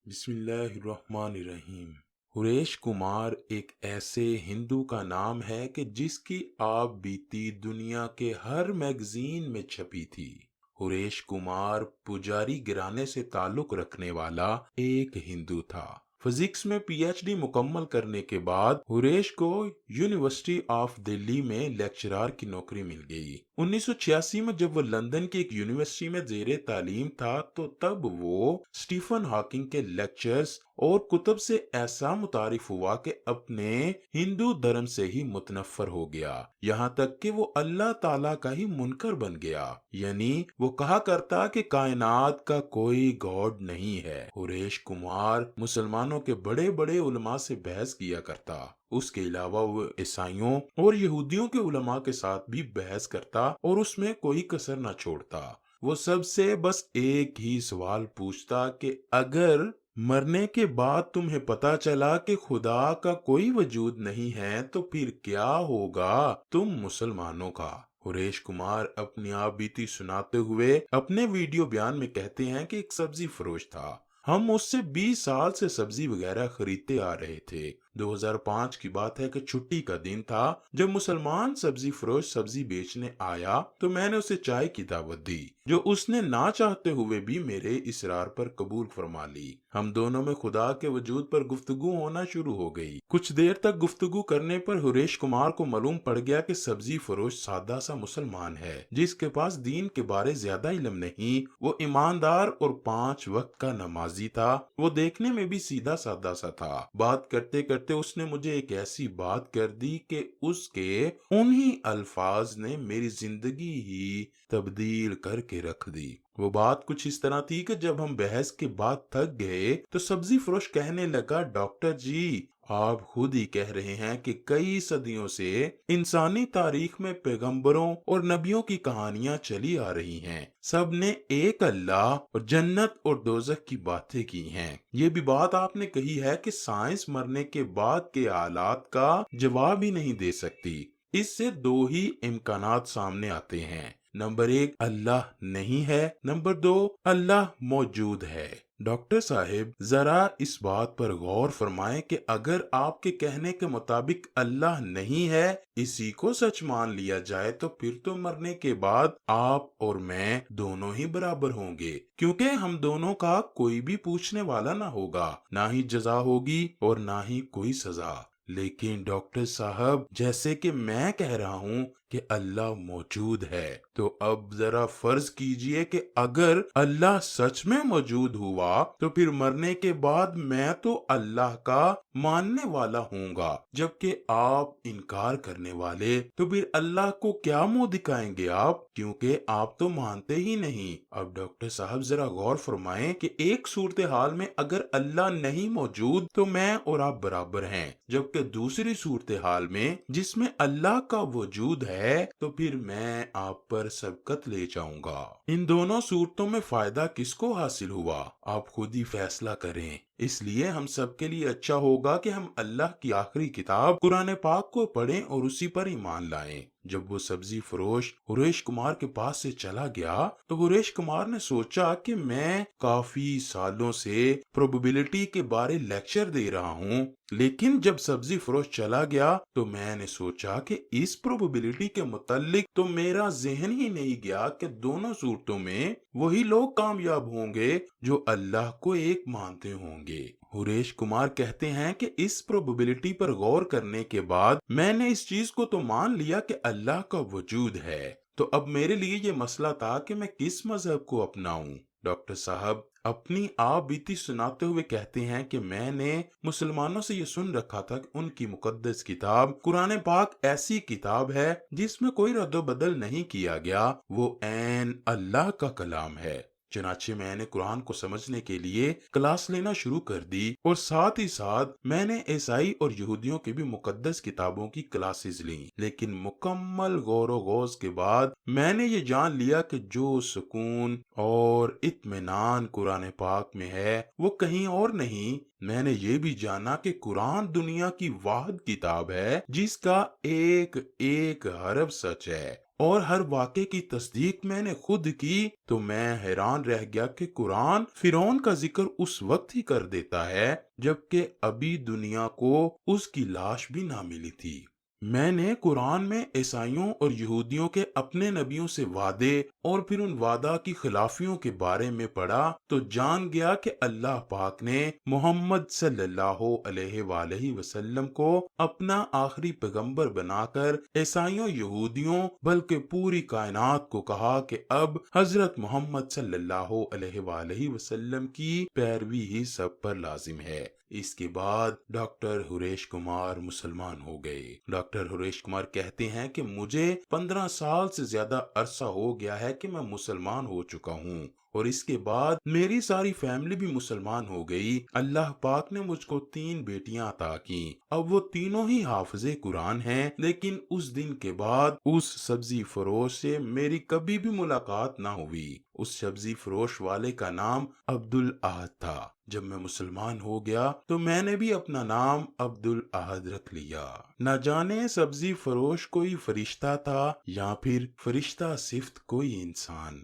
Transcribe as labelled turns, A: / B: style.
A: بسم اللہ الرحمن الرحیم۔ ہریش کمار ایک ایسے ہندو کا نام ہے کہ جس کی آپ بیتی دنیا کے ہر میگزین میں چھپی تھی۔ ہریش کمار پجاری گھرانے سے تعلق رکھنے والا ایک ہندو تھا۔ فزکس میں پی ایچ ڈی مکمل کرنے کے بعد ہریش کو یونیورسٹی آف دلی میں لیکچرار کی نوکری مل گئی۔ 1986 میں جب وہ لندن کی ایک یونیورسٹی میں زیر تعلیم تھا تو تب وہ سٹیفن ہاکنگ کے لیکچرز اور کتب سے ایسا متعارف ہوا کہ اپنے ہندو دھرم سے ہی متنفر ہو گیا، یہاں تک کہ وہ اللہ تعالیٰ کا ہی منکر بن گیا۔ یعنی وہ کہا کرتا کہ کائنات کا کوئی گاڈ نہیں ہے۔ ہریش کمار مسلمانوں کے بڑے بڑے علماء سے بحث کیا کرتا، اس کے علاوہ وہ عیسائیوں اور یہودیوں کے علماء کے ساتھ بھی بحث کرتا اور اس میں کوئی کسر نہ چھوڑتا۔ وہ سب سے بس ایک ہی سوال پوچھتا کہ اگر مرنے کے بعد تمہیں پتا چلا کہ خدا کا کوئی وجود نہیں ہے تو پھر کیا ہوگا تم مسلمانوں کا؟ ہریش کمار اپنی آپ بیتی سناتے ہوئے اپنے ویڈیو بیان میں کہتے ہیں کہ ایک سبزی فروش تھا، ہم اس سے 20 سال سے سبزی وغیرہ خریدتے آ رہے تھے۔ 2005 کی بات ہے کہ چھٹی کا دن تھا جب مسلمان سبزی فروش سبزی بیچنے آیا تو میں نے اسے چائے کی دعوت دی، جو اس نے نہ چاہتے ہوئے بھی میرے اصرار پر قبول فرما لی۔ ہم دونوں میں خدا کے وجود پر گفتگو ہونا شروع ہو گئی۔ کچھ دیر تک گفتگو کرنے پر ہریش کمار کو معلوم پڑ گیا کہ سبزی فروش سادہ سا مسلمان ہے جس کے پاس دین کے بارے زیادہ علم نہیں۔ وہ ایماندار اور 5 وقت کا نمازی تھا۔ وہ دیکھنے میں بھی سیدھا سادہ سا تھا۔ بات کرتے کرتے اس نے مجھے ایک ایسی بات کر دی کہ اس کے انہی الفاظ نے میری زندگی ہی تبدیل کر کے رکھ دی۔ وہ بات کچھ اس طرح تھی کہ جب ہم بحث کے بعد تھک گئے تو سبزی فروش کہنے لگا، ڈاکٹر جی آپ خود ہی کہہ رہے ہیں کہ کئی صدیوں سے انسانی تاریخ میں پیغمبروں اور نبیوں کی کہانیاں چلی آ رہی ہیں، سب نے ایک اللہ اور جنت اور دوزخ کی باتیں کی ہیں۔ یہ بھی بات آپ نے کہی ہے کہ سائنس مرنے کے بعد کے حالات کا جواب ہی نہیں دے سکتی۔ اس سے 2 ہی امکانات سامنے آتے ہیں، نمبر 1 اللہ نہیں ہے، نمبر 2 اللہ موجود ہے۔ ڈاکٹر صاحب ذرا اس بات پر غور فرمائیں کہ اگر آپ کے کہنے کے مطابق اللہ نہیں ہے، اسی کو سچ مان لیا جائے تو پھر تو مرنے کے بعد آپ اور میں دونوں ہی برابر ہوں گے، کیونکہ ہم دونوں کا کوئی بھی پوچھنے والا نہ ہوگا، نہ ہی جزا ہوگی اور نہ ہی کوئی سزا۔ لیکن ڈاکٹر صاحب جیسے کہ میں کہہ رہا ہوں کہ اللہ موجود ہے، تو اب ذرا فرض کیجئے کہ اگر اللہ سچ میں موجود ہوا تو پھر مرنے کے بعد میں تو اللہ کا ماننے والا ہوں گا، جبکہ آپ انکار کرنے والے، تو پھر اللہ کو کیا منہ دکھائیں گے آپ، کیونکہ آپ تو مانتے ہی نہیں۔ اب ڈاکٹر صاحب ذرا غور فرمائیں کہ ایک صورتحال میں اگر اللہ نہیں موجود تو میں اور آپ برابر ہیں، جبکہ دوسری صورتحال میں جس میں اللہ کا وجود ہے تو پھر میں آپ پر سبقت لے جاؤں گا۔ ان دونوں صورتوں میں فائدہ کس کو حاصل ہوا، آپ خود ہی فیصلہ کریں۔ اس لیے ہم سب کے لیے اچھا ہوگا کہ ہم اللہ کی آخری کتاب قرآن پاک کو پڑھیں اور اسی پر ایمان لائیں۔ جب وہ سبزی فروش ہریش کمار کے پاس سے چلا گیا تو ہریش کمار نے سوچا کہ میں کافی سالوں سے پروبیبلٹی کے بارے لیکچر دے رہا ہوں، لیکن جب سبزی فروش چلا گیا تو میں نے سوچا کہ اس پروبیبلٹی کے متعلق تو میرا ذہن ہی نہیں گیا کہ دونوں صورتوں میں وہی لوگ کامیاب ہوں گے جو اللہ کو ایک مانتے ہوں گے۔ ہریش کمار کہتے ہیں کہ اس پروبیبلٹی پر غور کرنے کے بعد میں نے اس چیز کو تو مان لیا کہ اللہ کا وجود ہے، تو اب میرے لیے یہ مسئلہ تھا کہ میں کس مذہب کو اپناؤں۔ ڈاکٹر صاحب اپنی آپ بیتی سناتے ہوئے کہتے ہیں کہ میں نے مسلمانوں سے یہ سن رکھا تھا کہ ان کی مقدس کتاب قرآن پاک ایسی کتاب ہے جس میں کوئی رد و بدل نہیں کیا گیا، وہ عین اللہ کا کلام ہے۔ چنانچہ میں نے قرآن کو سمجھنے کے لیے کلاس لینا شروع کر دی اور ساتھ ہی ساتھ میں نے عیسائی اور یہودیوں کی بھی مقدس کتابوں کی کلاسز لیں، لیکن مکمل غور و خوض کے بعد میں نے یہ جان لیا کہ جو سکون اور اطمینان قرآن پاک میں ہے وہ کہیں اور نہیں۔ میں نے یہ بھی جانا کہ قرآن دنیا کی واحد کتاب ہے جس کا ایک ایک حرف سچ ہے اور ہر واقعے کی تصدیق میں نے خود کی تو میں حیران رہ گیا کہ قرآن فرعون کا ذکر اس وقت ہی کر دیتا ہے جبکہ ابھی دنیا کو اس کی لاش بھی نہ ملی تھی۔ میں نے قرآن میں عیسائیوں اور یہودیوں کے اپنے نبیوں سے وعدے اور پھر ان وعدہ کی خلافیوں کے بارے میں پڑھا تو جان گیا کہ اللہ پاک نے محمد صلی اللہ علیہ وآلہ وسلم کو اپنا آخری پیغمبر بنا کر عیسائیوں یہودیوں بلکہ پوری کائنات کو کہا کہ اب حضرت محمد صلی اللہ علیہ وآلہ وسلم کی پیروی ہی سب پر لازم ہے۔ اس کے بعد ڈاکٹر ہریش کمار مسلمان ہو گئے۔ ڈاکٹر ہریش کمار کہتے ہیں کہ مجھے 15 سال سے زیادہ عرصہ ہو گیا ہے کہ میں مسلمان ہو چکا ہوں اور اس کے بعد میری ساری فیملی بھی مسلمان ہو گئی۔ اللہ پاک نے مجھ کو 3 بیٹیاں عطا کی، اب وہ تینوں ہی حافظ قرآن ہیں، لیکن اس دن کے بعد اس سبزی فروش سے میری کبھی بھی ملاقات نہ ہوئی۔ اس سبزی فروش والے کا نام عبدالاحد تھا۔ جب میں مسلمان ہو گیا تو میں نے بھی اپنا نام عبدالاحد رکھ لیا۔ نہ جانے سبزی فروش کوئی فرشتہ تھا یا پھر فرشتہ صفت کوئی انسان۔